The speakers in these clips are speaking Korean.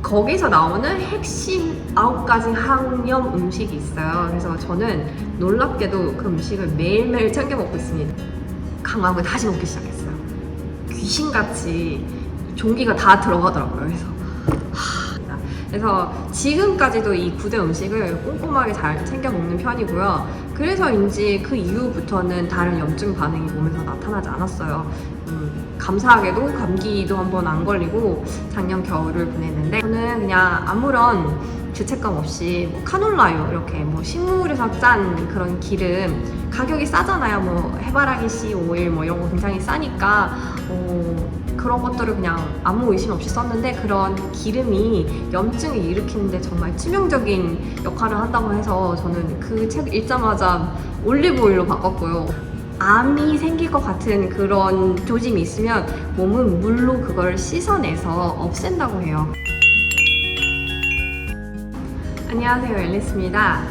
거기서 나오는 핵심 9가지 항염 음식이 있어요. 그래서 저는 놀랍게도 그 음식을 매일매일 챙겨 먹고 있습니다. 강황을 다시 먹기 시작했어요. 귀신같이 종기가 다 들어가더라고요. 그래서 지금까지도 이 9대 음식을 꼼꼼하게 잘 챙겨 먹는 편이고요. 그래서인지 그 이후부터는 다른 염증 반응이 몸에서 나타나지 않았어요. 감사하게도 감기도 한번 안 걸리고 작년 겨울을 보냈는데, 저는 그냥 아무런 죄책감 없이 뭐 카놀라유, 이렇게 뭐 식물에서 짠 그런 기름, 가격이 싸잖아요. 뭐 해바라기 씨 오일 뭐 이런 거 굉장히 싸니까 그런 것들을 그냥 아무 의심 없이 썼는데, 그런 기름이 염증을 일으키는데 정말 치명적인 역할을 한다고 해서 저는 그 책 읽자마자 올리브오일로 바꿨고요. 암이 생길 것 같은 그런 조짐이 있으면 몸은 물로 그걸 씻어내서 없앤다고 해요. 안녕하세요, 앨리스입니다.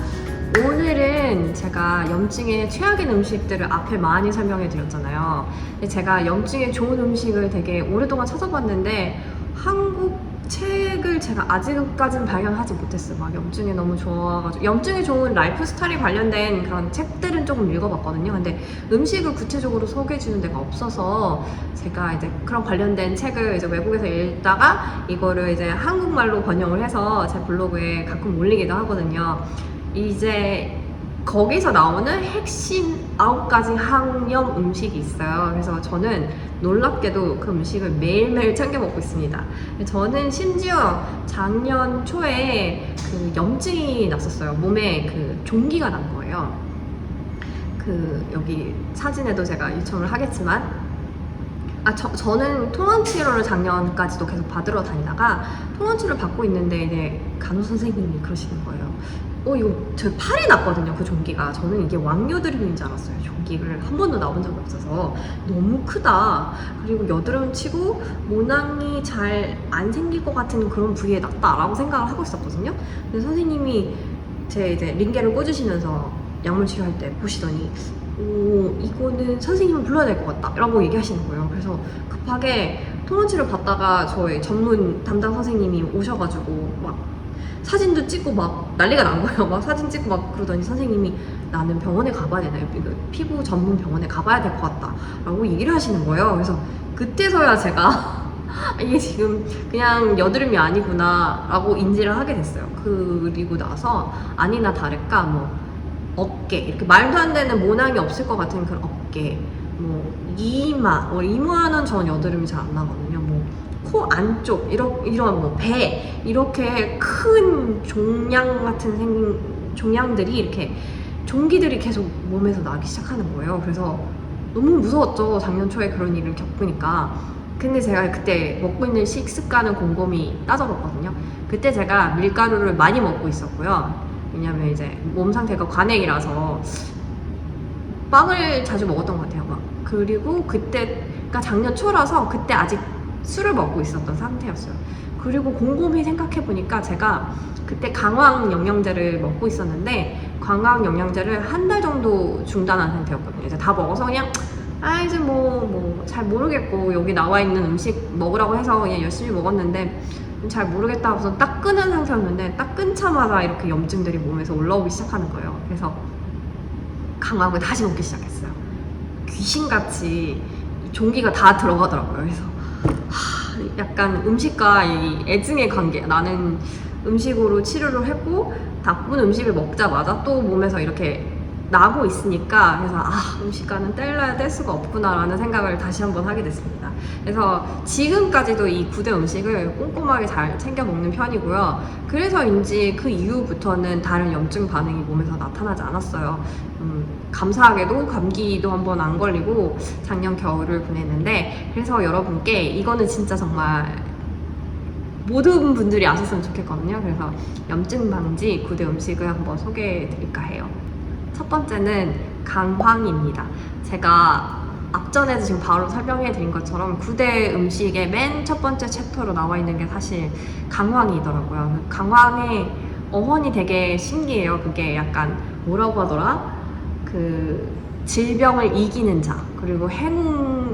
오늘은 제가 염증에 최악인 음식들을 앞에 많이 설명해 드렸잖아요. 근데 제가 염증에 좋은 음식을 되게 오랫동안 찾아봤는데 한국 책을 제가 아직까지는 발견하지 못했어요. 막 염증에 너무 좋아가지고, 염증에 좋은 라이프 스타일에 관련된 그런 책들은 조금 읽어봤거든요. 근데 음식을 구체적으로 소개해주는 데가 없어서 제가 이제 그런 관련된 책을 이제 외국에서 읽다가 이거를 이제 한국말로 번역을 해서 제 블로그에 가끔 올리기도 하거든요. 이제 거기서 나오는 핵심 9가지 항염 음식이 있어요. 그래서 저는 놀랍게도 그 음식을 매일매일 챙겨 먹고 있습니다. 저는 심지어 작년 초에 그 염증이 났었어요. 몸에 그 종기가 난 거예요. 그 여기 사진에도 제가 요청을 하겠지만, 저는 통원 치료를 작년까지도 계속 받으러 다니다가 통원 치료를 받고 있는데 이제 간호 선생님이 그러시는 거예요. 이거 저 팔이 났거든요, 그 종기가. 저는 이게 왕여드름인 줄 알았어요. 종기를 한 번도 나온 적이 없어서 너무 크다. 그리고 여드름 치고 모낭이 잘 안 생길 것 같은 그런 부위에 났다라고 생각을 하고 있었거든요. 근데 선생님이 제 이제 링겔을 꽂으시면서 약물 치료할 때 보시더니 이거는 선생님을 불러야 될 것 같다 라고 얘기하시는 거예요. 그래서 급하게 통원치료 받다가 저희 전문 담당 선생님이 오셔가지고 막 사진도 찍고 막 난리가 난 거예요. 막 사진 찍고 막 그러더니 선생님이 나는 병원에 가봐야 되나요? 피부 전문 병원에 가봐야 될 것 같다 라고 얘기를 하시는 거예요. 그래서 그때서야 제가 이게 지금 그냥 여드름이 아니구나 라고 인지를 하게 됐어요. 그리고 나서 아니나 다를까 뭐 어깨, 이렇게 말도 안 되는 모낭이 없을 것 같은 그런 어깨, 뭐 이마, 이마는 전 여드름이 잘 안 나거든요. 뭐 코 안쪽, 이런 뭐 배, 이렇게 큰 종양 같은 종양들이, 이렇게 종기들이 계속 몸에서 나기 시작하는 거예요. 그래서 너무 무서웠죠, 작년 초에 그런 일을 겪으니까. 근데 제가 그때 먹고 있는 식습관을 곰곰이 따져봤거든요. 그때 제가 밀가루를 많이 먹고 있었고요. 왜냐면 이제 몸 상태가 관액이라서 빵을 자주 먹었던 것 같아요. 그리고 그때가 작년 초라서 그때 아직 술을 먹고 있었던 상태였어요. 그리고 곰곰이 생각해보니까 제가 그때 강황 영양제를 먹고 있었는데, 강황 영양제를 한 달 정도 중단한 상태였거든요. 이제 다 먹어서 그냥 이제 뭐 잘 모르겠고, 여기 나와 있는 음식 먹으라고 해서 그냥 열심히 먹었는데 잘 모르겠다 하고서 딱 끊은 상태였는데, 딱 끊자마자 이렇게 염증들이 몸에서 올라오기 시작하는 거예요. 그래서 강황을 다시 먹기 시작했어요. 귀신같이 종기가 다 들어가더라고요. 그래서 약간 음식과 이 애증의 관계, 나는 음식으로 치료를 했고 나쁜 음식을 먹자마자 또 몸에서 이렇게 나고 있으니까, 그래서 음식과는 뗄 수가 없구나 라는 생각을 다시 한번 하게 됐습니다. 그래서 지금까지도 이 9대 음식을 꼼꼼하게 잘 챙겨 먹는 편이고요. 그래서인지 그 이후부터는 다른 염증 반응이 몸에서 나타나지 않았어요. 감사하게도 감기도 한번 안 걸리고 작년 겨울을 보냈는데, 그래서 여러분께 이거는 진짜 정말 모든 분들이 아셨으면 좋겠거든요. 그래서 염증 방지 9대 음식을 한번 소개해 드릴까 해요. 첫 번째는 강황입니다. 제가 앞전에도 지금 바로 설명해 드린 것처럼 9대 음식의 맨 첫 번째 챕터로 나와 있는 게 사실 강황이더라고요. 강황의 어원이 되게 신기해요. 그게 약간 뭐라고 하더라? 그 질병을 이기는 자, 그리고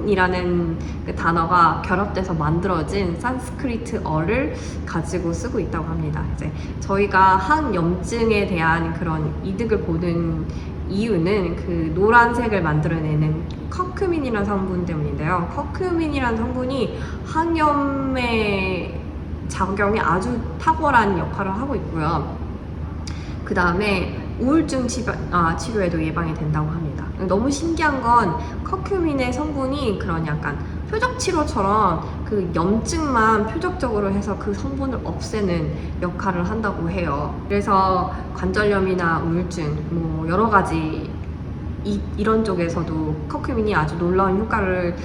커큐민이라는 그 단어가 결합돼서 만들어진 산스크리트어를 가지고 쓰고 있다고 합니다. 이제 저희가 항염증에 대한 그런 이득을 보는 이유는 그 노란색을 만들어내는 커큐민이라는 성분 때문인데요. 커큐민이라는 성분이 항염의 작용이 아주 탁월한 역할을 하고 있고요. 그 다음에 우울증 치료에도 예방이 된다고 합니다. 너무 신기한 건 커큐민의 성분이 그런 약간 표적 치료처럼 그 염증만 표적적으로 해서 그 성분을 없애는 역할을 한다고 해요. 그래서 관절염이나 우울증, 뭐 여러 가지 이런 쪽에서도 커큐민이 아주 놀라운 효과를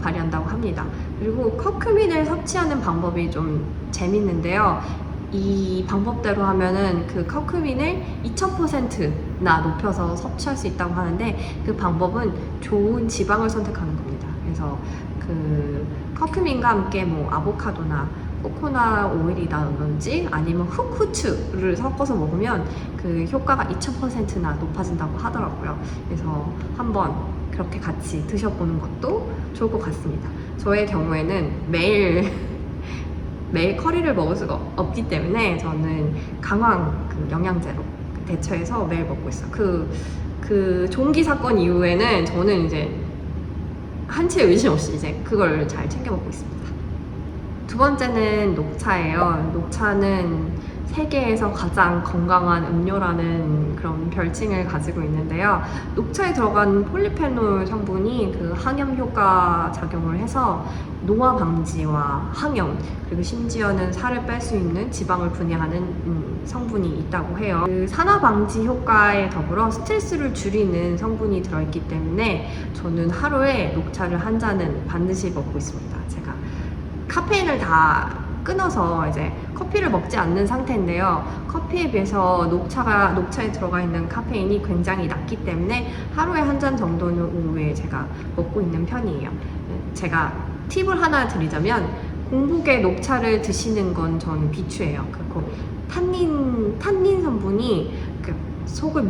발휘한다고 합니다. 그리고 커큐민을 섭취하는 방법이 좀 재밌는데요. 이 방법대로 하면은 그 커큐민을 2000%나 높여서 섭취할 수 있다고 하는데, 그 방법은 좋은 지방을 선택하는 겁니다. 그래서 그 커큐민과 함께 뭐 아보카도나 코코넛 오일이라든지 아니면 흑후추를 섞어서 먹으면 그 효과가 2000%나 높아진다고 하더라고요. 그래서 한번 그렇게 같이 드셔보는 것도 좋을 것 같습니다. 저의 경우에는 매일 커리를 먹을 수가 없기 때문에 저는 강황 그 영양제로 대처해서 매일 먹고 있어요. 그 종기 사건 이후에는 저는 이제 한치의 의심 없이 이제 그걸 잘 챙겨 먹고 있습니다. 두 번째는 녹차예요. 녹차는 세계에서 가장 건강한 음료라는 그런 별칭을 가지고 있는데요. 녹차에 들어간 폴리페놀 성분이 그 항염 효과 작용을 해서 노화 방지와 항염, 그리고 심지어는 살을 뺄 수 있는 지방을 분해하는 성분이 있다고 해요. 그 산화 방지 효과에 더불어 스트레스를 줄이는 성분이 들어있기 때문에 저는 하루에 녹차를 한 잔은 반드시 먹고 있습니다. 제가 카페인을 다 끊어서 이제 커피를 먹지 않는 상태인데요. 커피에 비해서 녹차에 들어가 있는 카페인이 굉장히 낮기 때문에 하루에 한 잔 정도는 오후에 제가 먹고 있는 편이에요. 제가 팁을 하나 드리자면, 공복에 녹차를 드시는 건 저는 비추해요. 그리고 탄닌 성분이 그 속을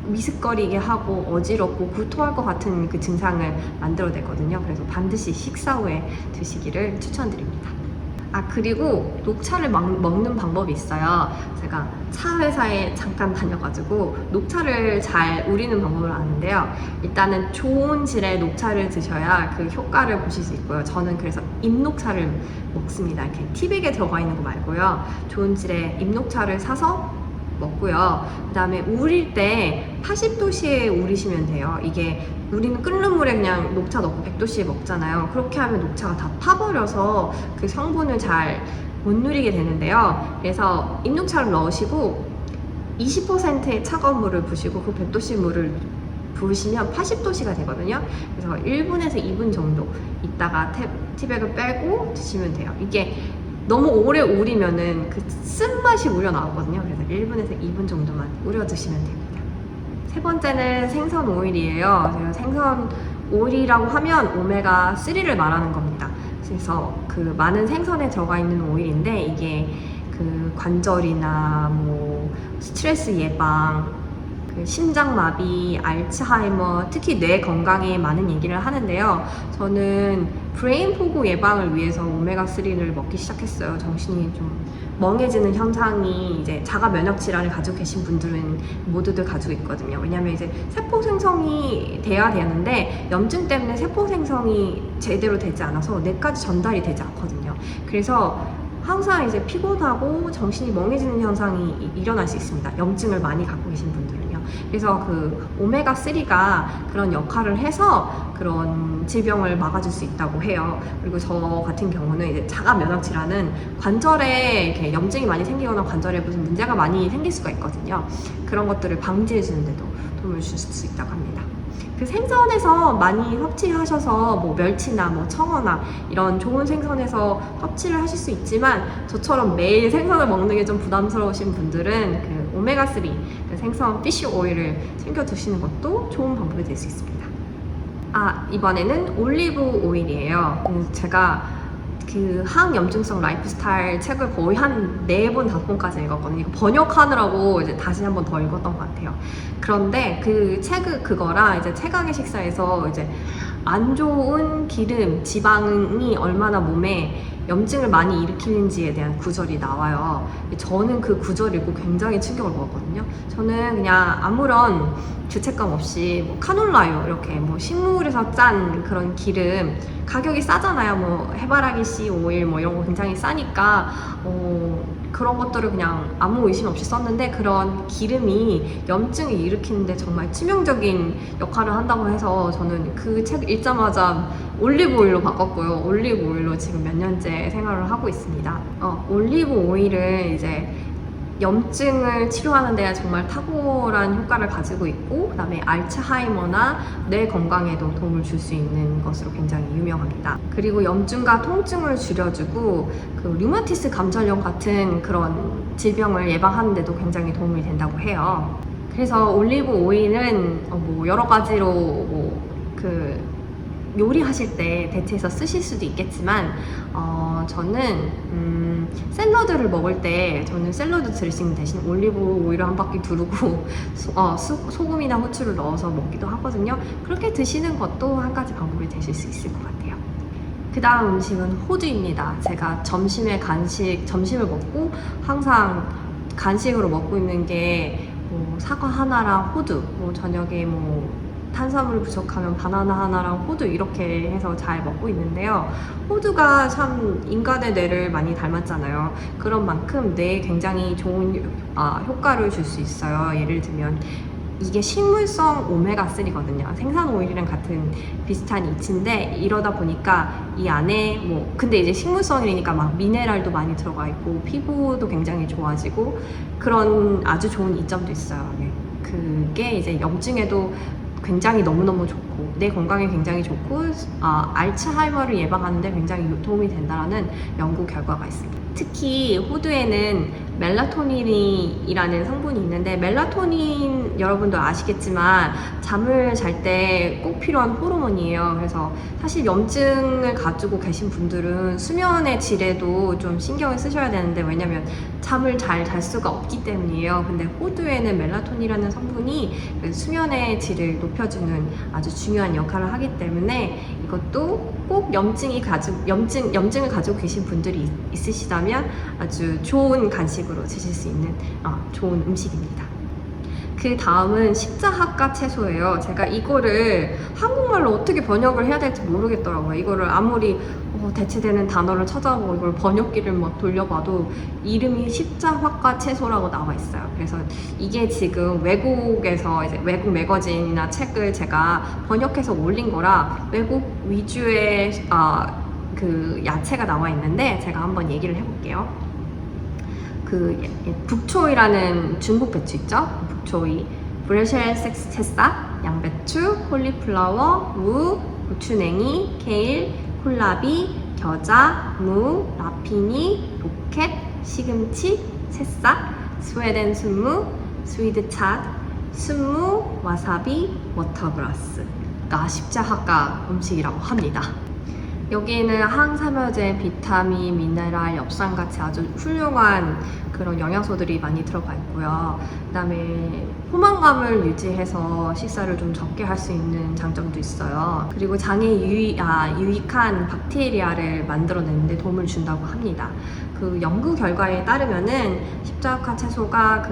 미습거리게 하고 어지럽고 구토할 것 같은 그 증상을 만들어내거든요. 그래서 반드시 식사 후에 드시기를 추천드립니다. 그리고 녹차를 먹는 방법이 있어요. 제가 차 회사에 잠깐 다녀가지고 녹차를 잘 우리는 방법을 아는데요. 일단은 좋은 질의 녹차를 드셔야 그 효과를 보실 수 있고요. 저는 그래서 잎녹차를 먹습니다. 이렇게 티백에 들어가 있는 거 말고요. 좋은 질의 잎녹차를 사서 먹고요. 그 다음에 우릴 때 80도씨에 우리시면 돼요. 이게 우리는 끓는 물에 그냥 녹차 넣고 100도씨에 먹잖아요. 그렇게 하면 녹차가 다 파버려서 그 성분을 잘 못 누리게 되는데요. 그래서 잎녹차를 넣으시고 20%의 차가운 물을 부으시고 그 100도씨 물을 부으시면 80도씨가 되거든요. 그래서 1분에서 2분 정도 있다가 티백을 빼고 드시면 돼요. 이게 너무 오래 우리면은 그 쓴맛이 우려 나오거든요. 그래서 1분에서 2분 정도만 우려 드시면 됩니다. 세 번째는 생선 오일이에요. 제가 생선 오일이라고 하면 오메가3를 말하는 겁니다. 그래서 그 많은 생선에 들어가 있는 오일인데, 이게 그 관절이나 뭐 스트레스 예방, 그 심장마비, 알츠하이머, 특히 뇌 건강에 많은 얘기를 하는데요. 저는 브레인 포구 예방을 위해서 오메가3를 먹기 시작했어요. 정신이 좀 멍해지는 현상이 이제 자가 면역 질환을 가지고 계신 분들은 모두들 가지고 있거든요. 왜냐하면 이제 세포 생성이 돼야 되는데 염증 때문에 세포 생성이 제대로 되지 않아서 뇌까지 전달이 되지 않거든요. 그래서 항상 이제 피곤하고 정신이 멍해지는 현상이 일어날 수 있습니다. 염증을 많이 갖고 계신 분들은요. 그래서 그 오메가3가 그런 역할을 해서 그런 질병을 막아줄 수 있다고 해요. 그리고 저 같은 경우는 이제 자가 면역 질환은 관절에 이렇게 염증이 많이 생기거나 관절에 무슨 문제가 많이 생길 수가 있거든요. 그런 것들을 방지해 주는데도 도움을 줄 수 있다고 합니다. 그 생선에서 많이 섭취하셔서 뭐 멸치나 뭐 청어나 이런 좋은 생선에서 섭취를 하실 수 있지만, 저처럼 매일 생선을 먹는 게 좀 부담스러우신 분들은 그 오메가3, 그 생선 피쉬 오일을 챙겨 드시는 것도 좋은 방법이 될 수 있습니다. 이번에는 올리브 오일이에요. 제가 그 항염증성 라이프스타일 책을 거의 한 4번, 5번까지 읽었거든요. 이거 번역하느라고 이제 다시 한 번 더 읽었던 것 같아요. 그런데 그 책을 그거랑 이제 최강의 식사에서 이제 안 좋은 기름, 지방이 얼마나 몸에 염증을 많이 일으키는지에 대한 구절이 나와요. 저는 그 구절 읽고 굉장히 충격을 먹었거든요. 저는 그냥 아무런 죄책감 없이 뭐 카놀라유 이렇게 뭐 식물에서 짠 그런 기름 가격이 싸잖아요. 뭐 해바라기 씨 오일 뭐 이런 거 굉장히 싸니까 그런 것들을 그냥 아무 의심 없이 썼는데 그런 기름이 염증을 일으키는데 정말 치명적인 역할을 한다고 해서 저는 그 책 읽자마자 올리브 오일로 바꿨고요. 올리브 오일로 지금 몇 년째 생활을 하고 있습니다. 올리브 오일은 이제 염증을 치료하는 데 정말 탁월한 효과를 가지고 있고 그다음에 알츠하이머나 뇌 건강에도 도움을 줄 수 있는 것으로 굉장히 유명합니다. 그리고 염증과 통증을 줄여주고 그 류마티스 감전염 같은 그런 질병을 예방하는 데도 굉장히 도움이 된다고 해요. 그래서 올리브 오일은 뭐 여러 가지로 요리하실 때 대체해서 쓰실 수도 있겠지만 저는 샐러드를 먹을 때 저는 샐러드 드레싱 대신 올리브 오일을 한 바퀴 두르고 소금이나 후추를 넣어서 먹기도 하거든요. 그렇게 드시는 것도 한 가지 방법이 되실 수 있을 것 같아요. 그 다음 음식은 호두입니다. 제가 점심을 먹고 항상 간식으로 먹고 있는 게 사과 하나랑 호두, 저녁에 탄수화물 부족하면 바나나 하나랑 호두 이렇게 해서 잘 먹고 있는데요. 호두가 참 인간의 뇌를 많이 닮았잖아요. 그런 만큼 뇌에 굉장히 좋은 효과를 줄 수 있어요. 예를 들면 이게 식물성 오메가3거든요. 생산 오일이랑 같은 비슷한 이치인데 이러다 보니까 이 안에 근데 이제 식물성이니까 막 미네랄도 많이 들어가 있고 피부도 굉장히 좋아지고 그런 아주 좋은 이점도 있어요. 그게 이제 염증에도 굉장히 너무너무 좋고 내 건강에 굉장히 좋고 알츠하이머를 예방하는데 굉장히 도움이 된다는 연구 결과가 있습니다. 특히 호두에는 멜라토닌이라는 성분이 있는데 멜라토닌 여러분도 아시겠지만 잠을 잘 때 꼭 필요한 호르몬이에요. 그래서 사실 염증을 가지고 계신 분들은 수면의 질에도 좀 신경을 쓰셔야 되는데 왜냐면 잠을 잘 잘 수가 없기 때문이에요. 근데 호두에는 멜라토닌이라는 성분이 수면의 질을 높여주는 아주 중요한 역할을 하기 때문에 이것도 꼭 염증을 가지고 계신 분들이 있으시다면 아주 좋은 간식으로 드실 수 있는 좋은 음식입니다. 그 다음은 십자합과 채소예요. 제가 이거를 한국말로 어떻게 번역을 해야 될지 모르겠더라고요. 이거를 아무리 대체되는 단어를 찾아보고 이걸 번역기를 막 돌려봐도 이름이 십자합과 채소라고 나와 있어요. 그래서 이게 지금 외국에서 이제 외국 매거진이나 책을 제가 번역해서 올린 거라 외국 위주의 그 야채가 나와 있는데 제가 한번 얘기를 해볼게요. 북초이라는 중국 배추 있죠? 북초이, 브레쉘 새싹, 양배추, 콜리플라워, 무, 고추냉이, 케일, 콜라비, 겨자, 무, 라피니, 로켓, 시금치, 새싹, 스웨덴 순무, 스위드 찻, 순무, 와사비, 워터그라스가 십자합과 음식이라고 합니다. 여기에는 항산화제, 비타민, 미네랄, 엽산같이 아주 훌륭한 그런 영양소들이 많이 들어가 있고요. 그 다음에 포만감을 유지해서 식사를 좀 적게 할 수 있는 장점도 있어요. 그리고 장에 유익한 박테리아를 만들어내는 데 도움을 준다고 합니다. 그 연구 결과에 따르면은 십자합과 채소가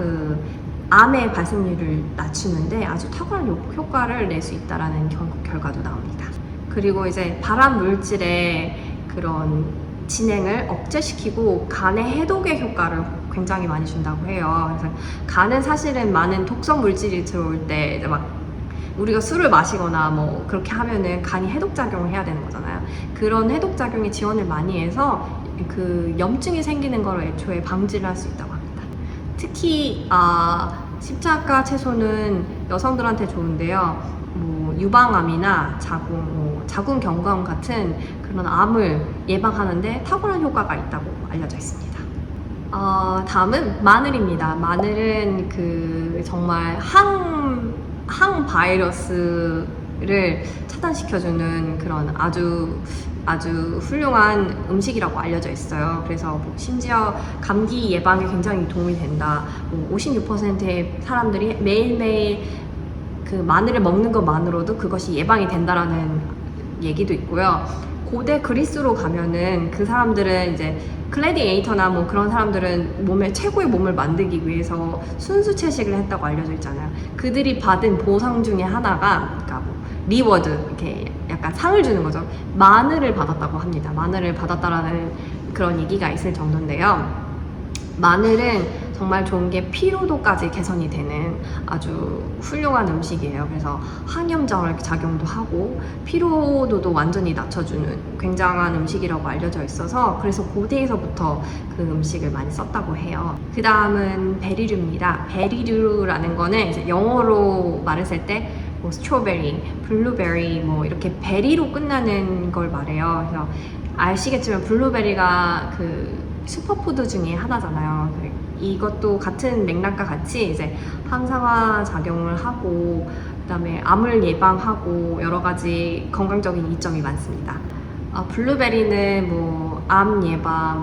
암의 발생률을 낮추는데 아주 탁월한 효과를 낼 수 있다는 결과도 나옵니다. 그리고 이제 발암 물질의 그런 진행을 억제시키고 간의 해독의 효과를 굉장히 많이 준다고 해요. 그래서 간은 사실은 많은 독성 물질이 들어올 때 이제 막 우리가 술을 마시거나 그렇게 하면은 간이 해독 작용을 해야 되는 거잖아요. 그런 해독 작용에 지원을 많이 해서 그 염증이 생기는 걸 애초에 방지를 할 수 있다고 합니다. 특히 십자합과 채소는 여성들한테 좋은데요. 유방암이나 자궁 경부암 같은 그런 암을 예방하는데 탁월한 효과가 있다고 알려져 있습니다. 다음은 마늘입니다. 마늘은 정말 항바이러스를 차단시켜주는 그런 아주 아주 훌륭한 음식이라고 알려져 있어요. 그래서 뭐 심지어 감기 예방에 굉장히 도움이 된다. 뭐 56%의 사람들이 매일매일 그 마늘을 먹는 것만으로도 그것이 예방이 된다라는 얘기도 있고요. 고대 그리스로 가면은 그 사람들은 이제 글래디에이터나 뭐 그런 사람들은 몸에 최고의 몸을 만들기 위해서 순수 채식을 했다고 알려져 있잖아요. 그들이 받은 보상 중에 하나가 그러니까 뭐 리워드 이렇게 약간 상을 주는 거죠. 마늘을 받았다고 합니다. 마늘을 받았다라는 그런 얘기가 있을 정도인데요. 마늘은 정말 좋은 게 피로도까지 개선이 되는 아주 훌륭한 음식이에요. 그래서 항염작용 작용도 하고 피로도도 완전히 낮춰주는 굉장한 음식이라고 알려져 있어서 그래서 고대에서부터 그 음식을 많이 썼다고 해요. 그 다음은 베리류입니다. 베리류라는 거는 이제 영어로 말했을 때 뭐 스트로베리, 블루베리 뭐 이렇게 베리로 끝나는 걸 말해요. 그래서 아시겠지만 블루베리가 그 슈퍼푸드 중에 하나잖아요. 이것도 같은 맥락과 같이 이제 항산화 작용을 하고 그다음에 암을 예방하고 여러 가지 건강적인 이점이 많습니다. 블루베리는 뭐 암 예방,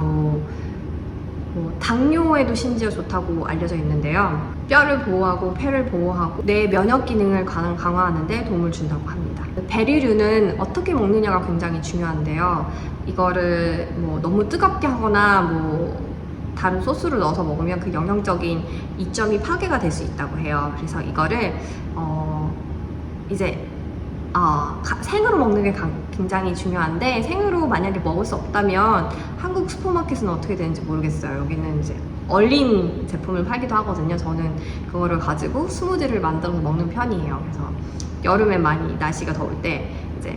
뭐 당뇨에도 심지어 좋다고 알려져 있는데요. 뼈를 보호하고 폐를 보호하고 내 면역 기능을 강화하는데 도움을 준다고 합니다. 베리류는 어떻게 먹느냐가 굉장히 중요한데요. 이거를 뭐 너무 뜨겁게 하거나 뭐 다른 소스를 넣어서 먹으면 그 영양적인 이점이 파괴가 될 수 있다고 해요. 그래서 이거를 이제 생으로 먹는 게 굉장히 중요한데 생으로 만약에 먹을 수 없다면 한국 슈퍼마켓은 어떻게 되는지 모르겠어요. 여기는 이제 얼린 제품을 팔기도 하거든요. 저는 그거를 가지고 스무디를 만들어서 먹는 편이에요. 그래서 여름에 많이 날씨가 더울 때 이제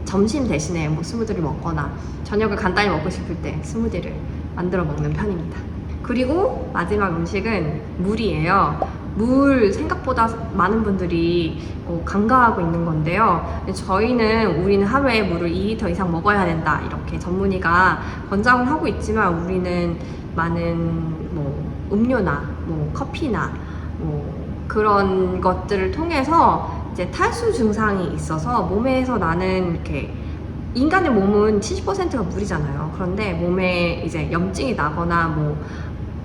점심 대신에 뭐 스무디를 먹거나 저녁을 간단히 먹고 싶을 때 스무디를 만들어 먹는 편입니다. 그리고 마지막 음식은 물이에요. 물 생각보다 많은 분들이 간과하고 있는 건데요. 우리는 하루에 물을 2리터 이상 먹어야 된다 이렇게 전문의가 권장을 하고 있지만 우리는 많은 뭐 음료나 뭐 커피나 뭐 그런 것들을 통해서 이제 탈수 증상이 있어서 몸에서 나는 이렇게 인간의 몸은 70%가 물이잖아요. 그런데 몸에 이제 염증이 나거나 뭐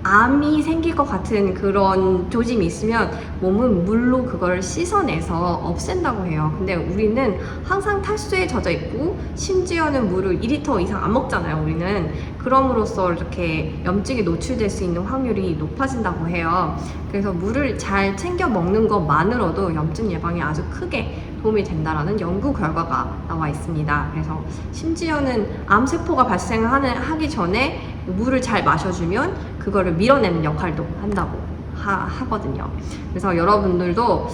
암이 생길 것 같은 그런 조짐이 있으면 몸은 물로 그걸 씻어내서 없앤다고 해요. 근데 우리는 항상 탈수에 젖어 있고 심지어는 물을 2리터 이상 안 먹잖아요. 우리는 그럼으로써 이렇게 염증에 노출될 수 있는 확률이 높아진다고 해요. 그래서 물을 잘 챙겨 먹는 것만으로도 염증 예방에 아주 크게 도움이 된다라는 연구 결과가 나와 있습니다. 그래서 심지어는 암세포가 발생하기 전에 물을 잘 마셔주면 그거를 밀어내는 역할도 한다고 하거든요. 그래서 여러분들도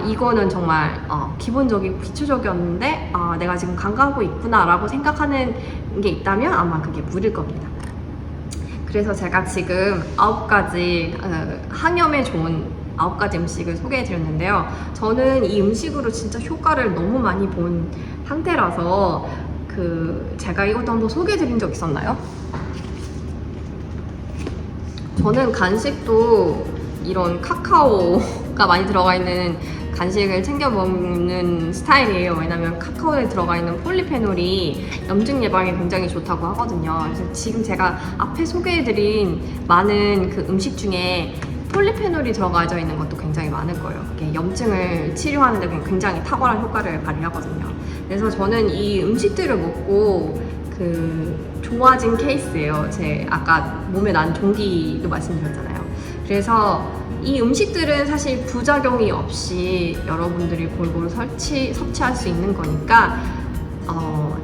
이거는 정말 기본적이고 기초적이었는데 내가 지금 간과하고 있구나 라고 생각하는 게 있다면 아마 그게 물일 겁니다. 그래서 제가 지금 9가지 항염에 좋은 9가지 음식을 소개해 드렸는데요. 저는 이 음식으로 진짜 효과를 너무 많이 본 상태라서 제가 이것도 한번 소개해 드린 적 있었나요? 저는 간식도 이런 카카오가 많이 들어가 있는 간식을 챙겨 먹는 스타일이에요. 왜냐면 카카오에 들어가 있는 폴리페놀이 염증 예방에 굉장히 좋다고 하거든요. 그래서 지금 제가 앞에 소개해드린 많은 그 음식 중에 폴리페놀이 들어가져 있는 것도 굉장히 많을 거예요. 이게 염증을 치료하는 데 굉장히 탁월한 효과를 발휘하거든요. 그래서 저는 이 음식들을 먹고 좋아진 케이스예요. 제 아까 몸에 난 종기도 말씀드렸잖아요. 그래서 이 음식들은 사실 부작용이 없이 여러분들이 골고루 섭취할 수 있는 거니까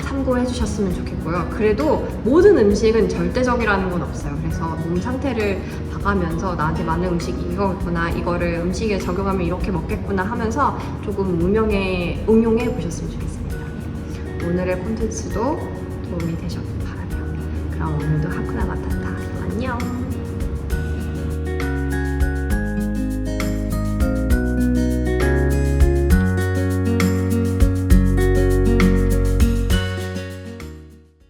참고해 주셨으면 좋겠고요. 그래도 모든 음식은 절대적이라는 건 없어요. 그래서 몸 상태를 봐가면서 나한테 맞는 음식이 이거구나, 이거를 음식에 적용하면 이렇게 먹겠구나 하면서 조금 응용해 보셨으면 좋겠습니다. 오늘의 콘텐츠도 도움이 되셨길 바라며 그럼 오늘도 하쿠나 마타타 안녕.